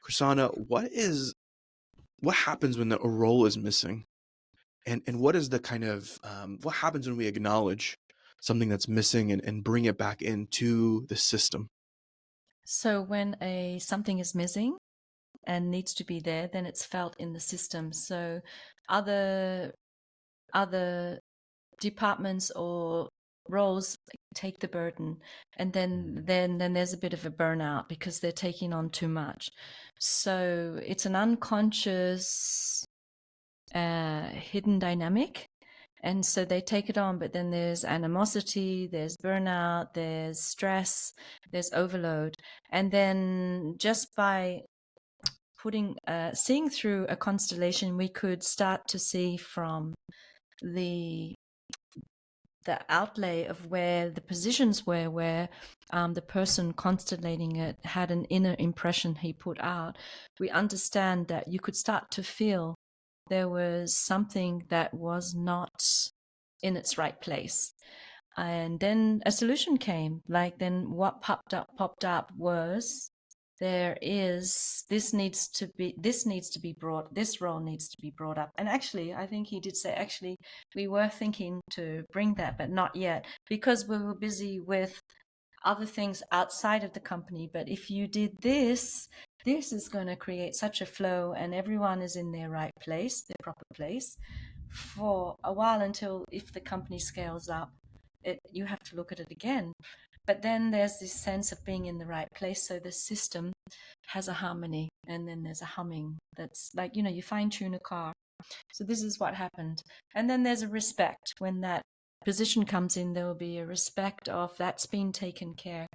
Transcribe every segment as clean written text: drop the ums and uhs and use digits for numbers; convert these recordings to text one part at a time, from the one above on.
Krisana, what happens when a role is missing? And what is the kind of what happens when we acknowledge something that's missing and bring it back into the system? So when a something is missing and needs to be there, then it's felt in the system. So other other departments or roles take the burden, and then there's a bit of a burnout because they're taking on too much. So it's an unconscious hidden dynamic. And so they take it on, but then there's animosity, there's burnout, there's stress, there's overload. And then just by seeing through a constellation, we could start to see from the the outlay of where the positions were, where the person constellating it had an inner impression he put out. We understand that you could start to feel there was something that was not in its right place. And then a solution came. Like then what popped up was this role needs to be brought up. And actually I think he did say actually we were thinking to bring that, but not yet, because we were busy with other things outside of the company. But if you did this is going to create such a flow and everyone is in their right place, their proper place, for a while, until if the company scales up, you have to look at it again. But then there's this sense of being in the right place, so the system has a harmony, and then there's a humming that's like, you fine tune a car. So this is what happened. And then there's a respect. When that position comes in, there will be a respect of that's been taken care.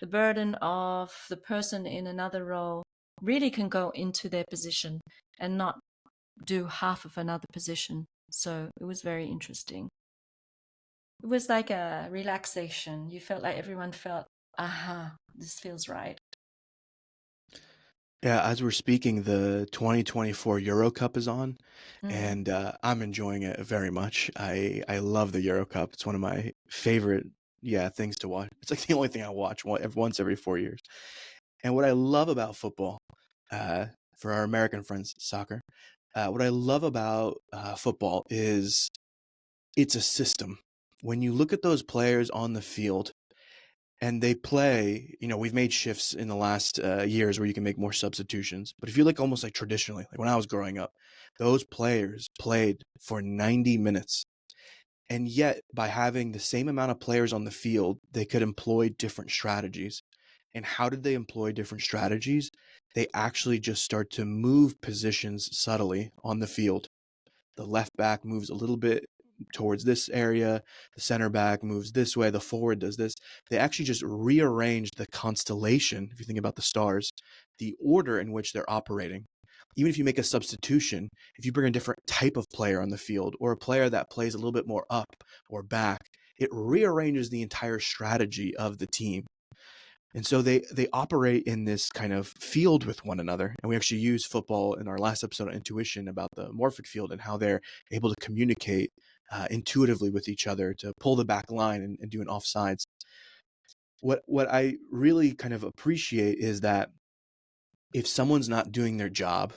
The burden of the person in another role really can go into their position and not do half of another position. So it was very interesting. It was like a relaxation. You felt like everyone felt, aha, this feels right. Yeah, as we're speaking, the 2024 Euro Cup is on, Mm. and I'm enjoying it very much. I love the Euro Cup. It's one of my favorite, yeah, things to watch. It's like the only thing I watch once every 4 years. And what I love about football, uh, for our American friends, soccer, what I love about football is it's a system. When you look at those players on the field and they play, we've made shifts in the last years where you can make more substitutions. But if you look almost like traditionally, like when I was growing up, those players played for 90 minutes. And yet, by having the same amount of players on the field, they could employ different strategies. And how did they employ different strategies? They actually just start to move positions subtly on the field. The left back moves a little bit towards this area, the center back moves this way, the forward does this. They actually just rearranged the constellation, if you think about the stars, the order in which they're operating. Even if you make a substitution, if you bring a different type of player on the field or a player that plays a little bit more up or back, it rearranges the entire strategy of the team. And so they operate in this kind of field with one another. And we actually use football in our last episode on intuition about the morphic field and how they're able to communicate intuitively with each other to pull the back line and do an offsides. What I really kind of appreciate is that if someone's not doing their job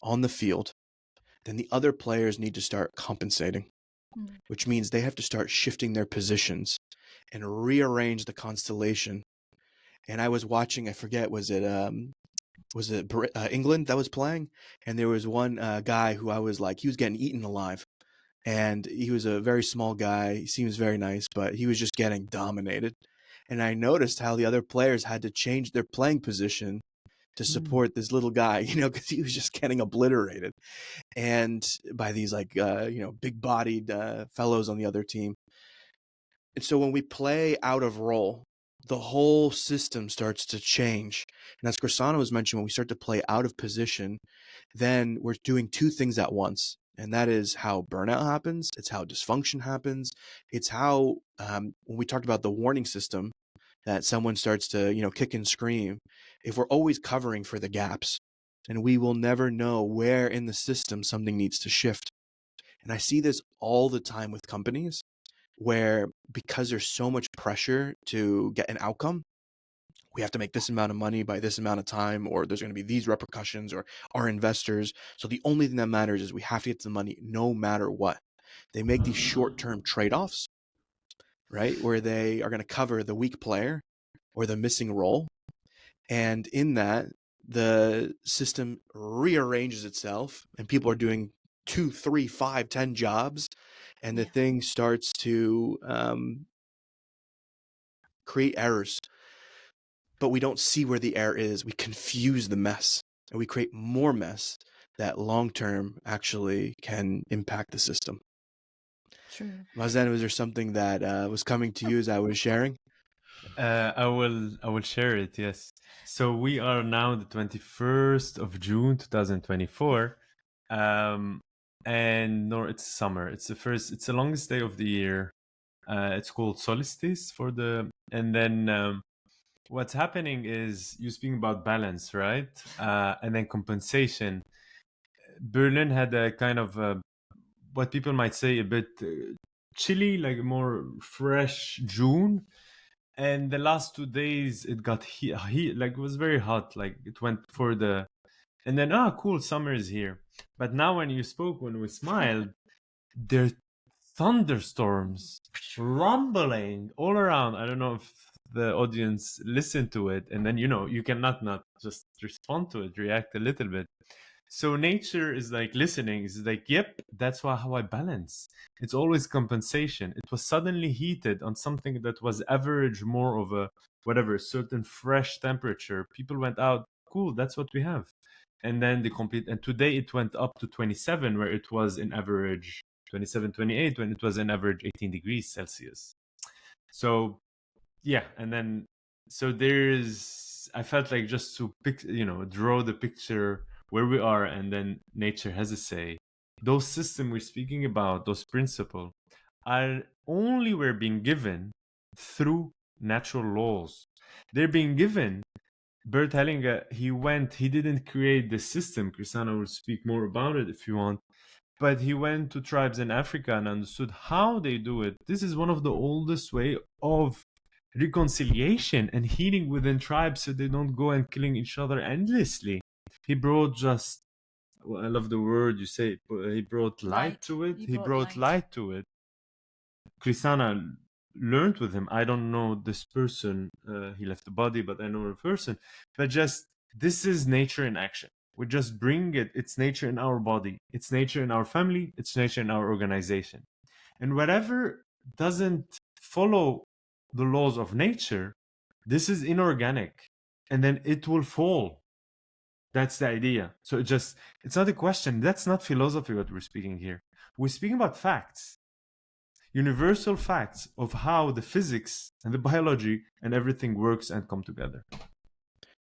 on the field, then the other players need to start compensating, Mm. which means they have to start shifting their positions and rearrange the constellation. And I was watching, I forget, was it England that was playing? And there was one guy who I was like, he was getting eaten alive. And he was a very small guy. He seems very nice, but he was just getting dominated. And I noticed how the other players had to change their playing position to Mm. support this little guy, because he was just getting obliterated. And by these like, big bodied fellows on the other team. And so when we play out of role, the whole system starts to change. And as Grisano was mentioning, when we start to play out of position, then we're doing two things at once. And that is how burnout happens. It's how dysfunction happens. It's how, when we talked about the warning system, that someone starts to, kick and scream, if we're always covering for the gaps, and we will never know where in the system something needs to shift. And I see this all the time with companies where because there's so much pressure to get an outcome, we have to make this amount of money by this amount of time, or there's going to be these repercussions, or our investors. So the only thing that matters is we have to get to the money no matter what. They make these short-term trade-offs, right? Where they are going to cover the weak player or the missing role. And in that, the system rearranges itself and people are doing 2, 3, 5, 10 jobs. And the thing starts to create errors. But we don't see where the error is. We confuse the mess and we create more mess that long-term actually can impact the system. True. Mazen, was there something that was coming to you as I was sharing? I will share it. Yes. So we are now the 21st of June, 2024, and no, it's summer. It's the longest day of the year. It's called solstice and then what's happening is you speaking about balance, right? And then compensation. Berlin had a kind of what people might say a bit chilly, like more fresh June. And the last 2 days it got heat, like it was very hot, like it went for the, and then cool, summer is here. But now when we smiled, there's thunderstorms rumbling all around. I don't know if the audience listened to it, and then you cannot not just respond to it, react a little bit. So nature is like listening. It's like, yep, that's how I balance. It's always compensation. It was suddenly heated on something that was average, more of a whatever, certain fresh temperature. People went out, cool, that's what we have. And then and today it went up to 27, where it was in average 27, 28, when it was in average 18 degrees Celsius. So yeah, and then so I felt like just to draw the picture where we are, and then nature has a say. Those systems we're speaking about, those principles, are only were being given through natural laws. They're being given. Bert Hellinger, he didn't create the system. Krisana will speak more about it if you want. But he went to tribes in Africa and understood how they do it. This is one of the oldest way of reconciliation and healing within tribes, so they don't go and killing each other endlessly. He brought I love the word you say, he brought light to it. He brought light to it. Krisana learned with him. I don't know this person. He left the body, but I know the person. But just, this is nature in action. We just bring it. It's nature in our body. It's nature in our family. It's nature in our organization. And whatever doesn't follow the laws of nature, this is inorganic. And then it will fall. That's the idea. So it's not a question. That's not philosophy what we're speaking here. We're speaking about facts. Universal facts of how the physics and the biology and everything works and come together.